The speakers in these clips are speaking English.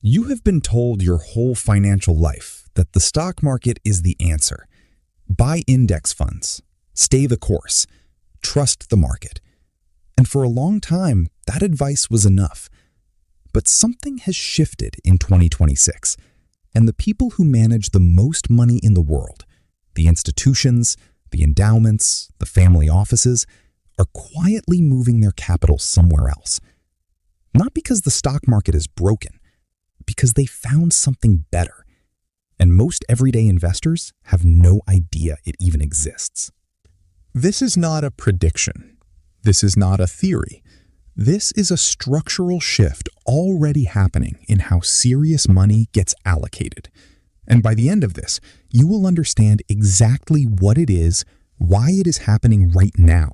You have been told your whole financial life that the stock market is the answer. Buy index funds, stay the course, trust the market. And for a long time, that advice was enough. But something has shifted in 2026, and the people who manage the most money in the world, the institutions, the endowments, the family offices, are quietly moving their capital somewhere else. Not because the stock market is broken, because they found something better. And most everyday investors have no idea it even exists. This is not a prediction. This is not a theory. This is a structural shift already happening in how serious money gets allocated. And by the end of this, you will understand exactly what it is, why it is happening right now,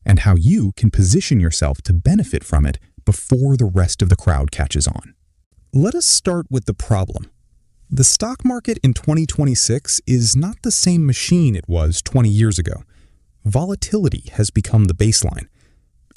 and how you can position yourself to benefit from it before the rest of the crowd catches on. Let us start with the problem. The stock market in 2026 is not the same machine it was 20 years ago. Volatility has become the baseline.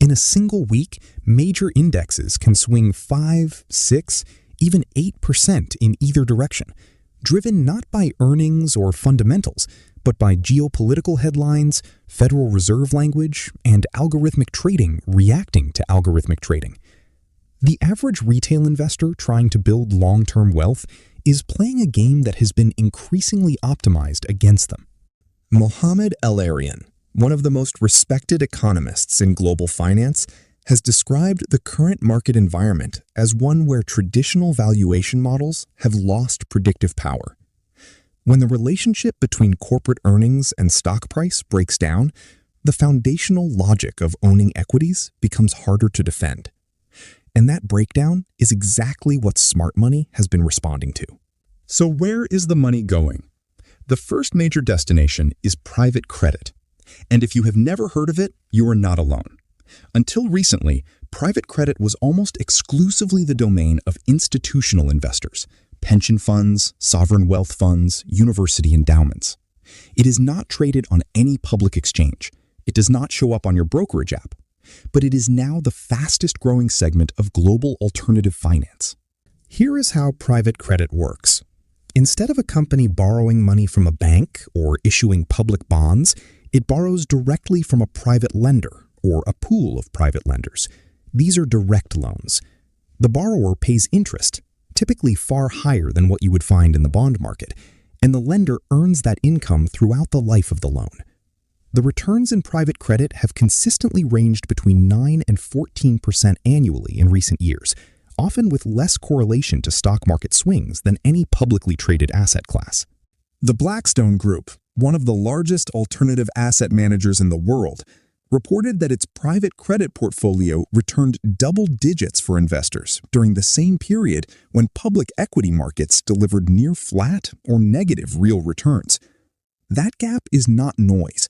In a single week, major indexes can swing 5, 6, even 8% in either direction, driven not by earnings or fundamentals, but by geopolitical headlines, Federal Reserve language, and algorithmic trading reacting to algorithmic trading. The average retail investor trying to build long-term wealth is playing a game that has been increasingly optimized against them. Mohamed El-Erian, one of the most respected economists in global finance, has described the current market environment as one where traditional valuation models have lost predictive power. When the relationship between corporate earnings and stock price breaks down, the foundational logic of owning equities becomes harder to defend. And that breakdown is exactly what smart money has been responding to. So where is the money going? The first major destination is private credit. And if you have never heard of it, you are not alone. Until recently, private credit was almost exclusively the domain of institutional investors, pension funds, sovereign wealth funds, university endowments. It is not traded on any public exchange. It does not show up on your brokerage app. But it is now the fastest growing segment of global alternative finance. Here is how private credit works. Instead of a company borrowing money from a bank or issuing public bonds, it borrows directly from a private lender or a pool of private lenders. These are direct loans. The borrower pays interest, typically far higher than what you would find in the bond market, and the lender earns that income throughout the life of the loan. The returns in private credit have consistently ranged between 9 and 14% annually in recent years, often with less correlation to stock market swings than any publicly traded asset class. The Blackstone Group, one of the largest alternative asset managers in the world, reported that its private credit portfolio returned double digits for investors during the same period when public equity markets delivered near flat or negative real returns. That gap is not noise.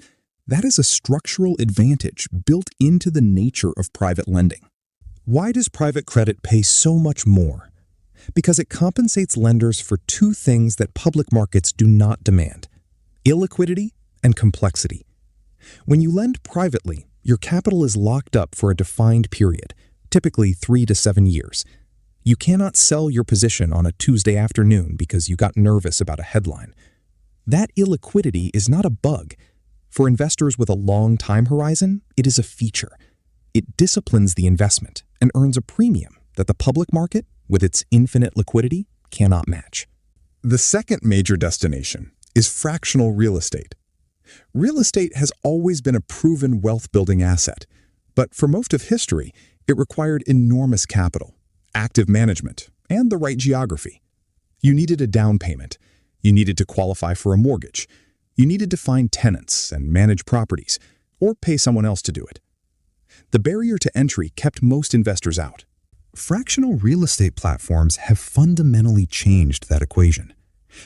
That is a structural advantage built into the nature of private lending. Why does private credit pay so much more? Because it compensates lenders for two things that public markets do not demand: illiquidity and complexity. When you lend privately, your capital is locked up for a defined period, typically 3 to 7 years. You cannot sell your position on a Tuesday afternoon because you got nervous about a headline. That illiquidity is not a bug. For investors with a long time horizon, it is a feature. It disciplines the investment and earns a premium that the public market, with its infinite liquidity, cannot match. The second major destination is fractional real estate. Real estate has always been a proven wealth-building asset, but for most of history, it required enormous capital, active management, and the right geography. You needed a down payment. You needed to qualify for a mortgage. You needed to find tenants and manage properties, or pay someone else to do it. The barrier to entry kept most investors out. Fractional real estate platforms have fundamentally changed that equation.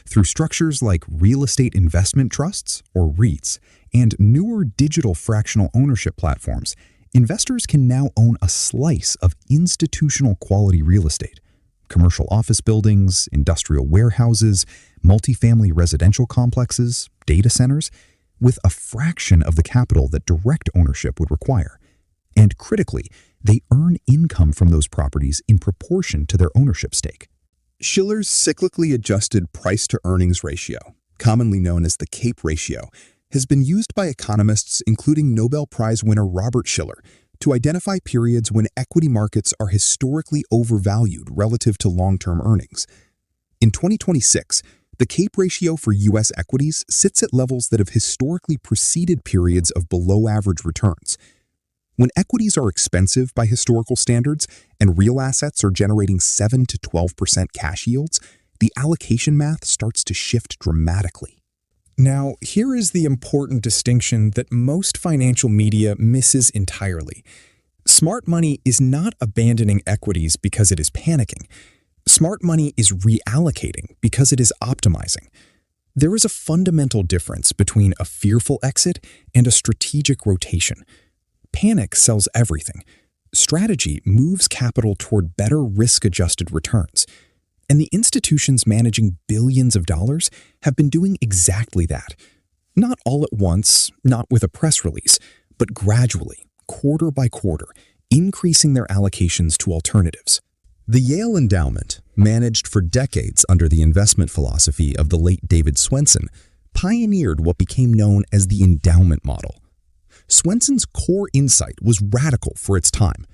Through structures like real estate investment trusts, or REITs, and newer digital fractional ownership platforms, investors can now own a slice of institutional quality real estate. Commercial office buildings, industrial warehouses, multifamily residential complexes, data centers, with a fraction of the capital that direct ownership would require. And critically, they earn income from those properties in proportion to their ownership stake. Shiller's cyclically adjusted price-to-earnings ratio, commonly known as the CAPE ratio, has been used by economists including Nobel Prize winner Robert Shiller to identify periods when equity markets are historically overvalued relative to long-term earnings. In 2026, the CAPE ratio for U.S. equities sits at levels that have historically preceded periods of below-average returns. When equities are expensive by historical standards and real assets are generating 7 to 12% cash yields, the allocation math starts to shift dramatically. Now, here is the important distinction that most financial media misses entirely. Smart money is not abandoning equities because it is panicking. Smart money is reallocating because it is optimizing. There is a fundamental difference between a fearful exit and a strategic rotation. Panic sells everything. Strategy moves capital toward better risk-adjusted returns. And the institutions managing billions of dollars have been doing exactly that. Not all at once, not with a press release, but gradually, quarter by quarter, increasing their allocations to alternatives. The Yale Endowment, managed for decades under the investment philosophy of the late David Swensen, pioneered what became known as the endowment model. Swensen's core insight was radical for its time.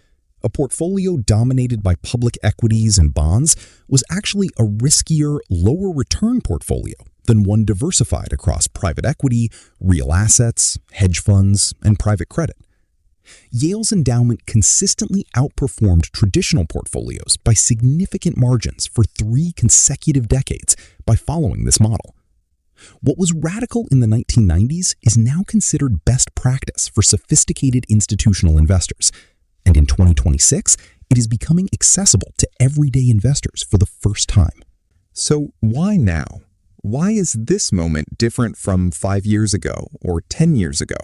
A portfolio dominated by public equities and bonds was actually a riskier, lower return portfolio than one diversified across private equity, real assets, hedge funds, and private credit. Yale's endowment consistently outperformed traditional portfolios by significant margins for 3 consecutive decades by following this model. What was radical in the 1990s is now considered best practice for sophisticated institutional investors, and in 2026, it is becoming accessible to everyday investors for the first time. So why now? Why is this moment different from 5 years ago or 10 years ago?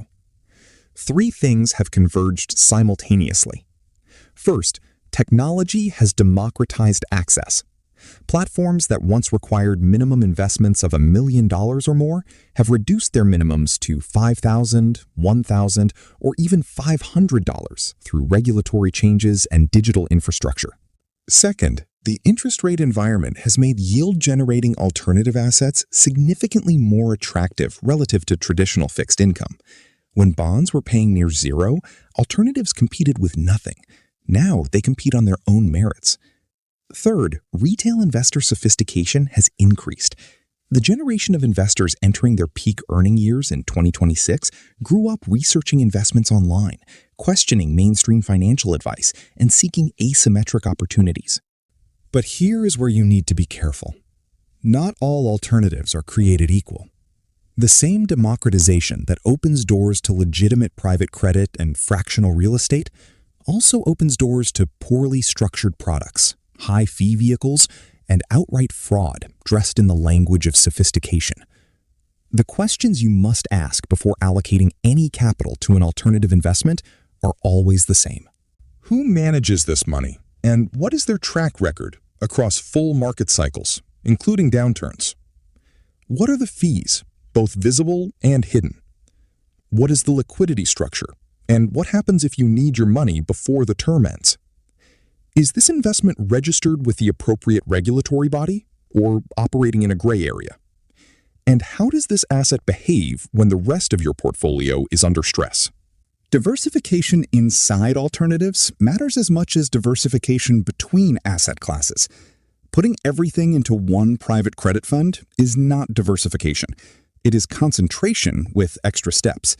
3 things have converged simultaneously. First, technology has democratized access. Platforms that once required minimum investments of $1 million or more have reduced their minimums to $5,000, $1,000, or even $500 through regulatory changes and digital infrastructure. Second, the interest rate environment has made yield-generating alternative assets significantly more attractive relative to traditional fixed income. When bonds were paying near zero, alternatives competed with nothing. Now they compete on their own merits. Third, retail investor sophistication has increased. The generation of investors entering their peak earning years in 2026 grew up researching investments online, questioning mainstream financial advice, and seeking asymmetric opportunities. But here is where you need to be careful. Not all alternatives are created equal. The same democratization that opens doors to legitimate private credit and fractional real estate also opens doors to poorly structured products, high-fee vehicles, and outright fraud dressed in the language of sophistication. The questions you must ask before allocating any capital to an alternative investment are always the same. Who manages this money, and what is their track record across full market cycles, including downturns? What are the fees, both visible and hidden? What is the liquidity structure, and what happens if you need your money before the term ends? Is this investment registered with the appropriate regulatory body or operating in a gray area? And how does this asset behave when the rest of your portfolio is under stress? Diversification inside alternatives matters as much as diversification between asset classes. Putting everything into one private credit fund is not diversification. It is concentration with extra steps.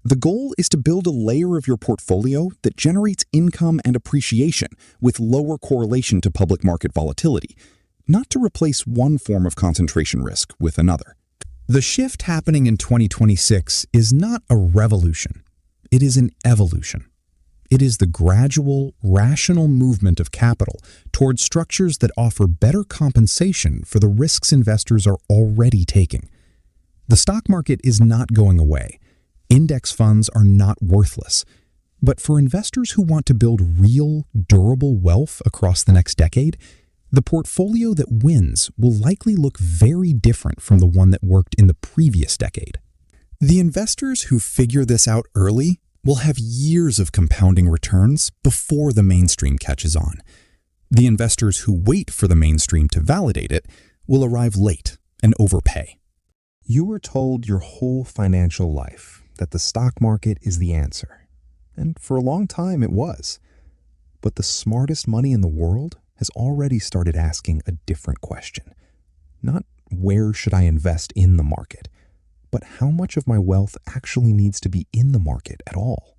The goal is to build a layer of your portfolio that generates income and appreciation with lower correlation to public market volatility, not to replace one form of concentration risk with another. The shift happening in 2026 is not a revolution. It is an evolution. It is the gradual, rational movement of capital towards structures that offer better compensation for the risks investors are already taking. The stock market is not going away. Index funds are not worthless. But for investors who want to build real, durable wealth across the next decade, the portfolio that wins will likely look very different from the one that worked in the previous decade. The investors who figure this out early will have years of compounding returns before the mainstream catches on. The investors who wait for the mainstream to validate it will arrive late and overpay. You were told your whole financial life that the stock market is the answer. And for a long time it was. But the smartest money in the world has already started asking a different question. Not where should I invest in the market, but how much of my wealth actually needs to be in the market at all?